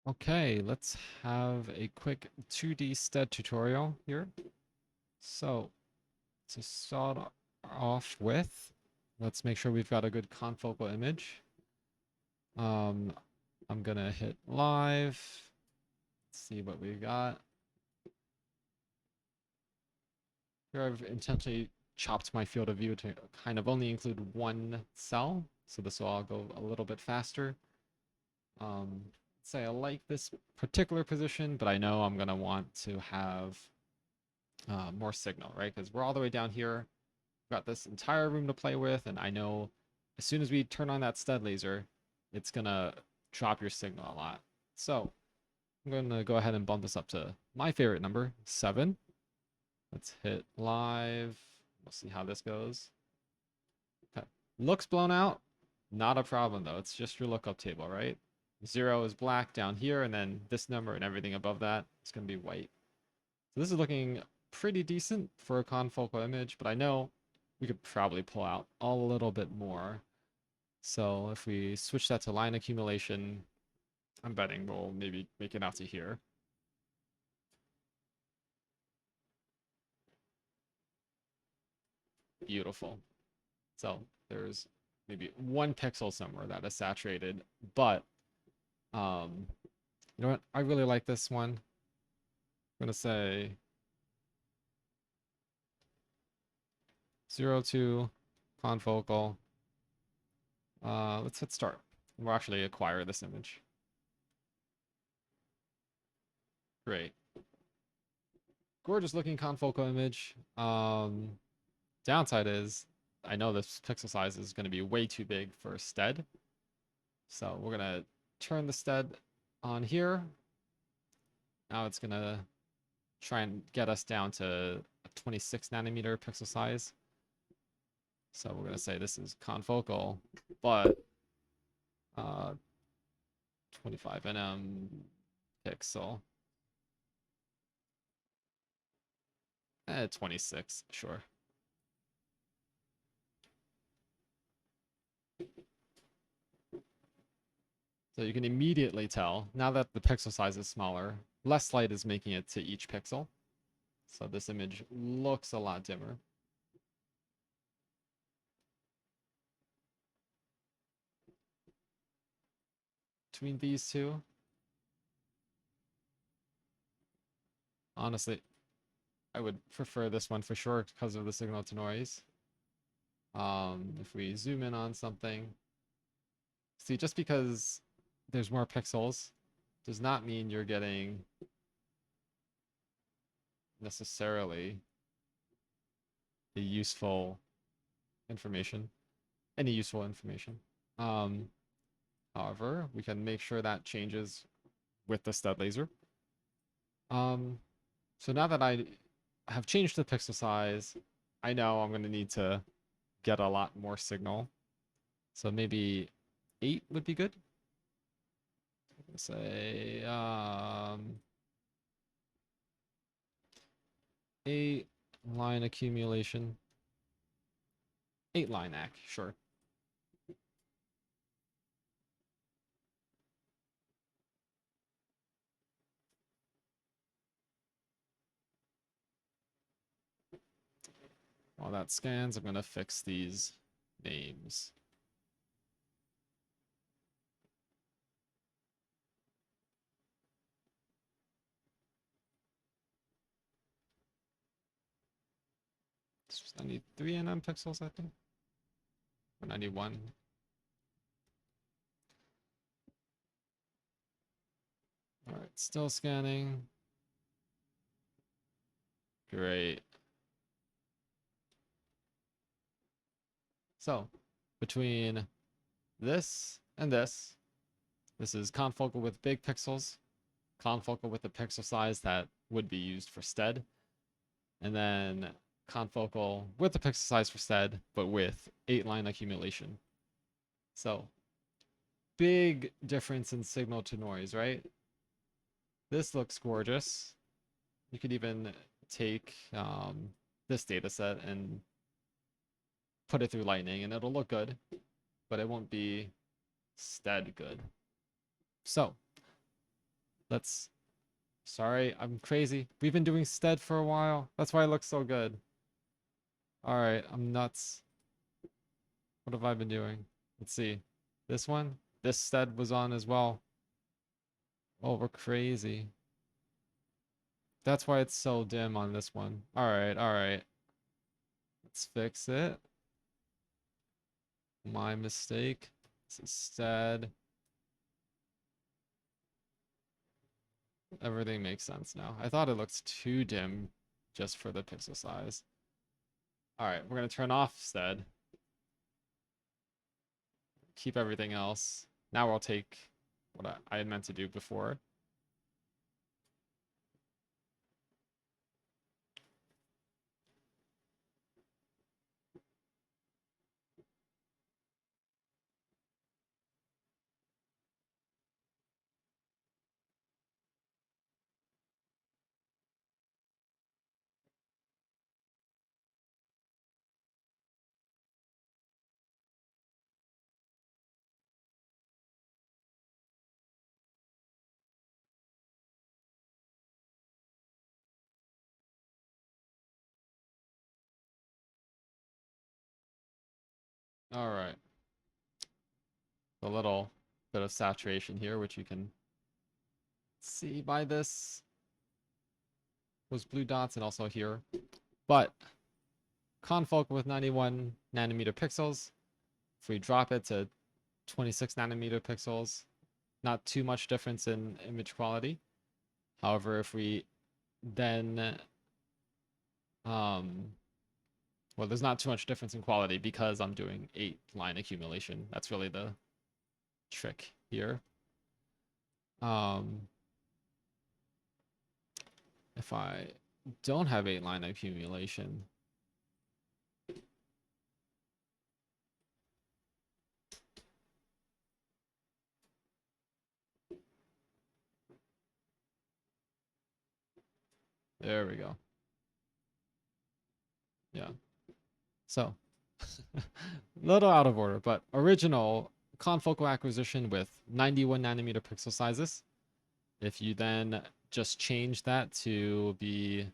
Okay, let's have a quick 2D STED tutorial here. So, to start off with, let's make sure we've got a good confocal image. Um, I'm gonna hit live, see what we got. Here I've intentionally chopped my field of view to kind of only include one cell, so this will all go a little bit faster. Say I like this particular position, but I know I'm gonna want to have more signal, right? Because we're all the way down here. We've got this entire room to play with, and I know as soon as we turn on that stud laser, it's gonna drop your signal a lot. So I'm gonna go ahead and bump this up to my favorite number, 7. Let's hit live. We'll see how this goes. Okay. Looks blown out. Not a problem though. It's just your lookup table, right? 0 is black down here, and then this number and everything above that is going to be white. So this is looking pretty decent for a confocal image, but I know we could probably pull out a little bit more. So if we switch that to line accumulation, I'm betting we'll maybe make it out to here. Beautiful. So there's maybe 1 pixel somewhere that is saturated, but you know what? I really like this one. I'm gonna say 0 confocal. Let's hit start. We'll actually acquire this image. Great. Gorgeous looking confocal image. Downside is I know this pixel size is going to be way too big for STED. So we're going to turn the STED on here. Now it's going to try and get us down to a 26 nanometer pixel size. So we're going to say this is confocal, but 25 nm pixel. 26, sure. So you can immediately tell, now that the pixel size is smaller, less light is making it to each pixel. So this image looks a lot dimmer. Between these two, honestly, I would prefer this one for sure because of the signal to noise. If we zoom in on something, see, just because there's more pixels does not mean you're getting necessarily the useful information, any useful information. Um, However, we can make sure that changes with the stud laser. So now that I have changed the pixel size, I know I'm going to need to get a lot more signal. So maybe 8 would be good. Say 8 line accumulation. 8 line ac, sure. While that scans, I'm going to fix these names. I need 3 nm pixels, I think. Or 91. All right, still scanning. Great. So, between this and this is confocal with big pixels, confocal with the pixel size that would be used for STED, and then confocal with the pixel size for STED, but with 8 line accumulation. So, big difference in signal to noise, right? This looks gorgeous. You could even take this data set and put it through lightning and it'll look good, but it won't be STED good. So Let's, sorry, I'm crazy. We've been doing STED for a while. That's why it looks so good. All right, I'm nuts. What have I been doing? Let's see. This one, this STED was on as well. Oh, we're crazy. That's why it's so dim on this one. All right, all right. Let's fix it. My mistake. This is STED. Everything makes sense now. I thought it looked too dim just for the pixel size. All right, we're going to turn off STED. Keep everything else. Now I'll take what I had meant to do before. All right. A little bit of saturation here, which you can see by this. Those blue dots and also here. But confocal with 91 nanometer pixels. If we drop it to 26 nanometer pixels, not too much difference in image quality. However, if we then, well, there's not too much difference in quality because I'm doing 8-line accumulation. That's really the trick here. If I don't have 8-line accumulation, there we go. Yeah. So, a little out of order, but original confocal acquisition with 91 nanometer pixel sizes. If you then just change that to be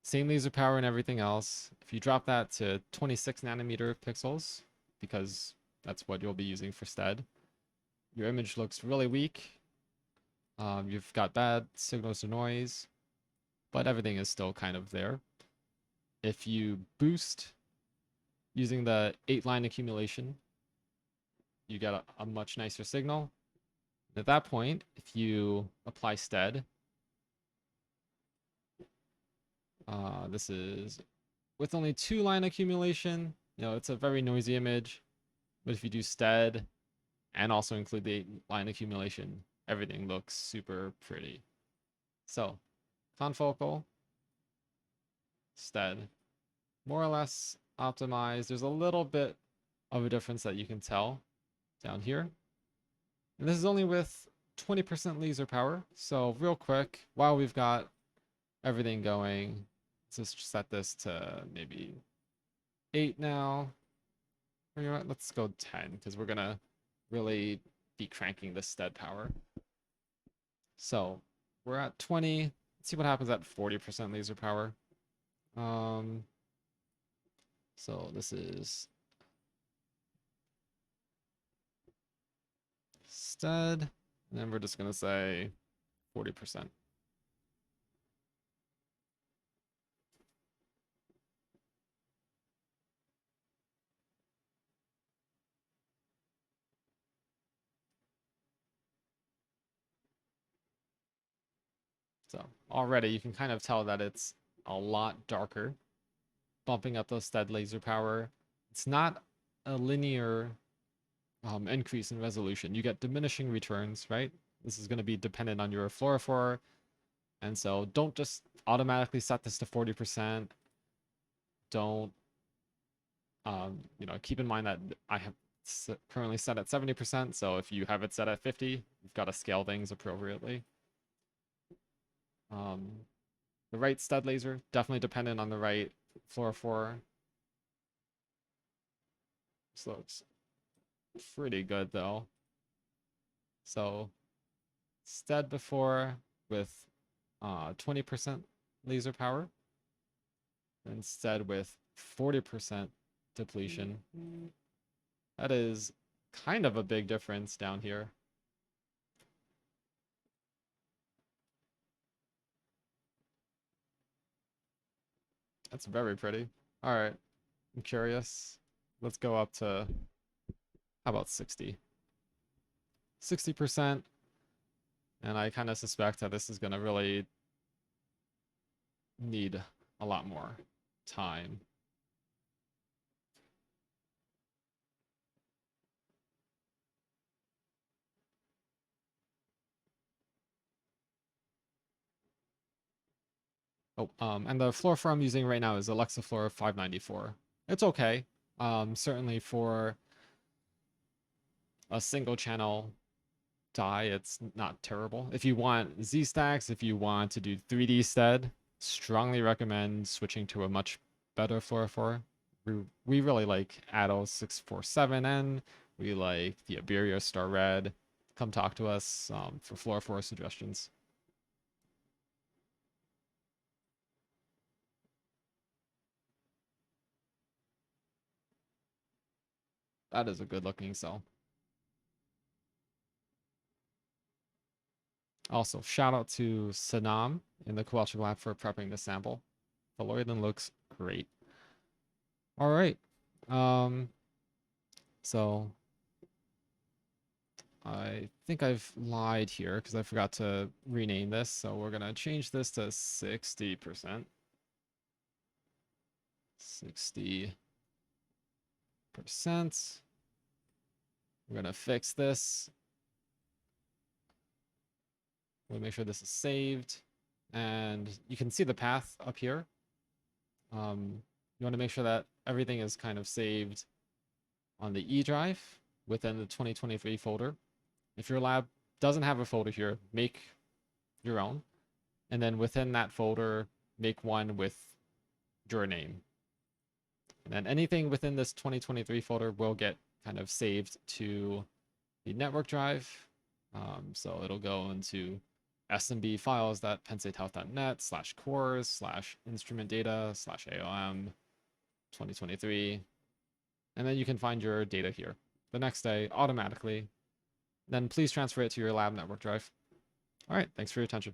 same laser power and everything else, if you drop that to 26 nanometer pixels, because that's what you'll be using for STED, your image looks really weak. You've got bad signals to noise, but everything is still kind of there. If you boost using the 8-line accumulation, you get a much nicer signal. At that point, if you apply STED, this is with only 2-line accumulation, it's a very noisy image. But if you do STED and also include the 8-line accumulation, everything looks super pretty. So, confocal, STED, more or less optimized. There's a little bit of a difference that you can tell down here. And this is only with 20% laser power. So real quick, while we've got everything going, let's just set this to maybe 8 now. Or you know what? Let's go 10 because we're going to really be cranking the STED power. So we're at 20. Let's see what happens at 40% laser power. So this is STED, and then we're just going to say 40%. So already you can kind of tell that it's a lot darker, bumping up those STED laser power. It's not a linear increase in resolution. You get diminishing returns, right? This is going to be dependent on your fluorophore. And so don't just automatically set this to 40%. Don't, keep in mind that I have currently set at 70%. So if you have it set at 50, you've got to scale things appropriately. The right stud laser, definitely dependent on the right fluorophore. This looks pretty good though. So STED before with 20% laser power, instead with 40% depletion. That is kind of a big difference down here. That's very pretty. All right, I'm curious. Let's go up to, how about 60? 60%. And I kind of suspect that this is going to really need a lot more time. Oh, and the fluorophore I'm using right now is Alexa Fluor 594. It's okay. Certainly for a single channel dye, it's not terrible. If you want Z stacks, if you want to do 3D STED, strongly recommend switching to a much better fluorophore. We really like Addo 647N. We like the Iberia Star Red. Come talk to us for fluorophore suggestions. That is a good looking cell. Also, shout out to Sanam in the Kowalczyk lab for prepping the sample. The Lloyden looks great. All right. So I think I've lied here because I forgot to rename this. So we're going to change this to 60%. 60%. We're going to fix this. We'll make sure this is saved. And you can see the path up here. You want to make sure that everything is kind of saved on the E drive within the 2023 folder. If your lab doesn't have a folder here, make your own. And then within that folder, make one with your name. And then anything within this 2023 folder will get kind of saved to the network drive. So it'll go into SMB files.pensatehealth.net/cores/instrument data/AOM 2023. And then you can find your data here the next day automatically. Then please transfer it to your lab network drive. All right, thanks for your attention.